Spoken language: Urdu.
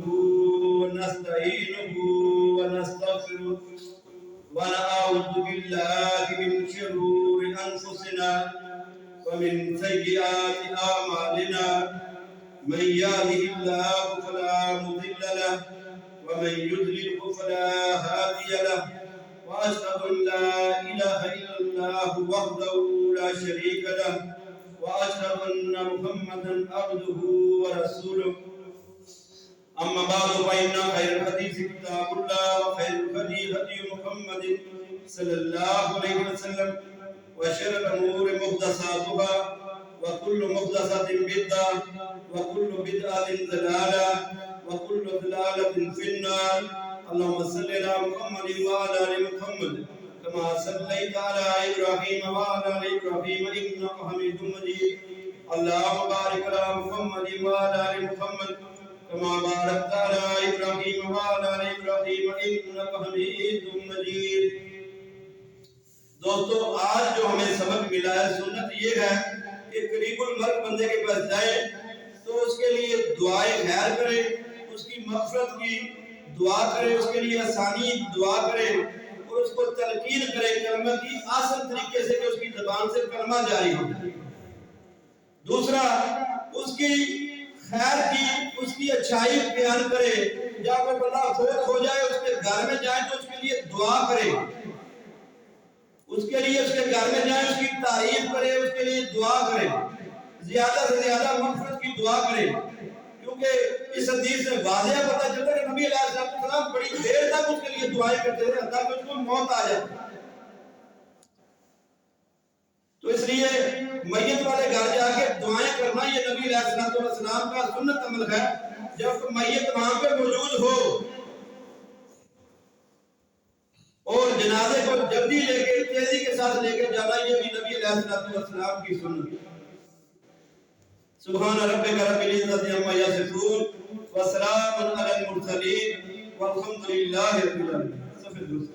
ونستعينه ونستغفره ونعوذ بالله من شرور أنفسنا ومن سيئات أعمالنا من يهده الله فلا مضل له ومن يضلل فلا هادي له وأشهد أن لا إله إلا الله وحده لا شريك له وأشهد أن محمدا عبده ورسوله أما بعد فإن خير الحديث كتاب الله وخير الهدي هدي محمد صلى الله عليه وسلم وشر الأمور محدثاتها وكل محدثة بدعة وكل بدعة ضلالة وكل ضلالة في النار. اللهم صل على محمد وعلى آل محمد كما صليت على إبراهيم وعلى آل إبراهيم إنك حميد مجيد. اللهم بارك على محمد وعلى آل محمد كما باركت على إبراهيم وعلى آل إبراهيم إنك حميد مجيد. دوستو آج جو ہمیں سبق ملا ہے سنت یہ ہے کہ قریب المرگ بندے کے پاس جائے تو اس کے لیے دعائیں خیر کرے، اس کی مغفرت کی دعا کرے، اس کے لیے آسانی دعا کرے اور اس کو تلقین کرے کلمہ کی آسان طریقے سے کہ اس کی زبان سے کلمہ جاری ہو. دوسرا اس کی خیر کی، اس کی اچھائی بیان کرے. جب کوئی بندہ فوت ہو جائے اس کے گھر میں جائے تو اس کے لیے دعا کرے، اس کے لیے اس کے گھر میں جائے اس کی تعریف کرے، اس کے لیے دعا کرے، زیادہ سے زیادہ مغفرت کی دعا کرے. کیونکہ اس حدیث سے واضح پتہ چلتا ہے کہ نبی علیہ السلام بڑی دیر تک اس کے لیے دعائیں کرتے تھے حتیٰ کہ اس کو موت آ جائے. تو اس لیے میت والے گھر جا کے دعائیں کرنا یہ نبی علیہ السلام کا سنت عمل ہے. جب میت وہاں پہ موجود ہو اور جنازے کو جلدی لے کے تیزی کے ساتھ لے کے جانا یہ بھی نبی علیہ السلام کی سنت ہے. سبحان ربک رب العزت عما یصفون وسلام علی المرسلین والحمد للہ رب العالمین.